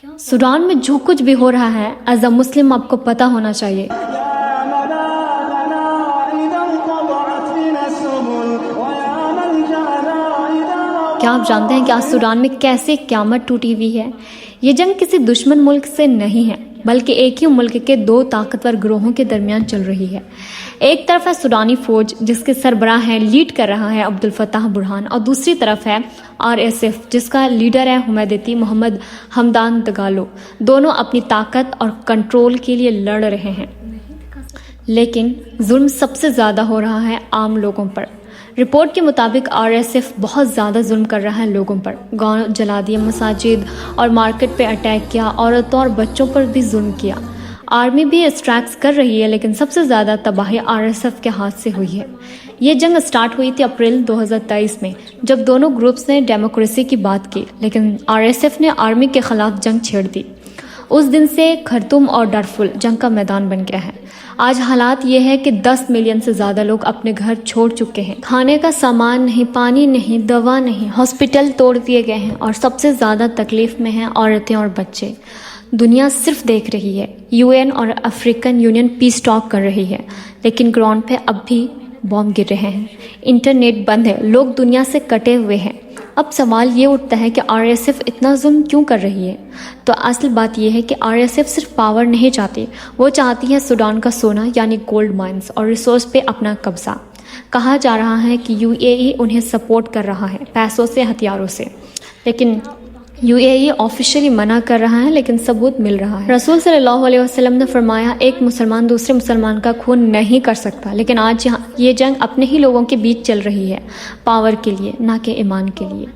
Sudan में जो कुछ भी हो रहा है एज अ मुस्लिम आपको पता होना चाहिए। क्या आप जानते हैं कि आज सूडान में कैसे क़यामत टूटी हुई है? ये जंग किसी दुश्मन मुल्क से नहीं है बल्कि एक ही मुल्क के दो ताकतवर ग्रोहों के दरमियान चल रही है। एक तरफ है सूडानी फौज जिसके सरबराह हैं लीड कर रहा है अब्दुल फताह बुरहान, और दूसरी तरफ है RSF जिसका लीडर है हुमैदती मोहम्मद हमदान दगालो। दोनों अपनी ताकत और कंट्रोल के लिए लड़ रहे हैं, लेकिन जुल्म सबसे ज़्यादा हो रहा है आम लोगों पर। रिपोर्ट के मुताबिक RSF बहुत ज़्यादा जुल्म कर रहा है लोगों पर। गांव जला दिए, मसाजिद और मार्केट पे अटैक किया, औरतों और बच्चों पर भी जुल्म किया। आर्मी भी स्ट्राइक्स कर रही है, लेकिन सबसे ज़्यादा तबाही RSF के हाथ से हुई है। ये जंग स्टार्ट हुई थी अप्रैल 2023 में, जब दोनों ग्रुप्स ने डेमोक्रेसी की बात की, लेकिन RSF ने आर्मी के खिलाफ जंग छेड़ दी। उस दिन से खर्तुम और डारफुल जंग का मैदान बन गया है। आज हालात ये है कि 10 मिलियन से ज़्यादा लोग अपने घर छोड़ चुके हैं। खाने का सामान नहीं, पानी नहीं, दवा नहीं, हॉस्पिटल तोड़ दिए गए हैं, और सबसे ज़्यादा तकलीफ में हैं औरतें और बच्चे। दुनिया सिर्फ देख रही है। UN और अफ्रीकन यूनियन पीस टॉक कर रही है, लेकिन ग्राउंड पे अब भी बॉम्ब गिर रहे हैं। इंटरनेट बंद है, लोग दुनिया से कटे हुए हैं। अब सवाल ये उठता है कि RSF इतना जुल्म क्यों कर रही है? तो असल बात यह है कि RSF सिर्फ पावर नहीं चाहती, वो चाहती है सूडान का सोना यानी गोल्ड माइंस और रिसोर्स पे अपना कब्जा। कहा जा रहा है कि UAE उन्हें सपोर्ट कर रहा है पैसों से, हथियारों से, लेकिन UAE ऑफिशियली मना कर रहा है, लेकिन सबूत मिल रहा है। रसूल सल्लल्लाहु अलैहि वसल्लम ने फरमाया, एक मुसलमान दूसरे मुसलमान का खून नहीं कर सकता, लेकिन आज ये जंग अपने ही लोगों के बीच चल रही है, पावर के लिए, ना कि ईमान के लिए।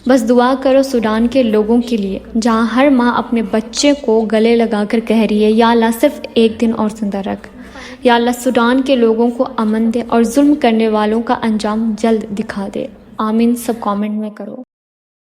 बस दुआ करो सूडान के लोगों के लिए, जहां हर माँ अपने बच्चे को गले लगाकर कह रही है, या अल्लाह सिर्फ एक दिन और जिंदा रख। या अल्लाह सूडान के लोगों को अमन दे और जुल्म करने वालों का अंजाम जल्द दिखा दे। आमीन सब कमेंट में करो।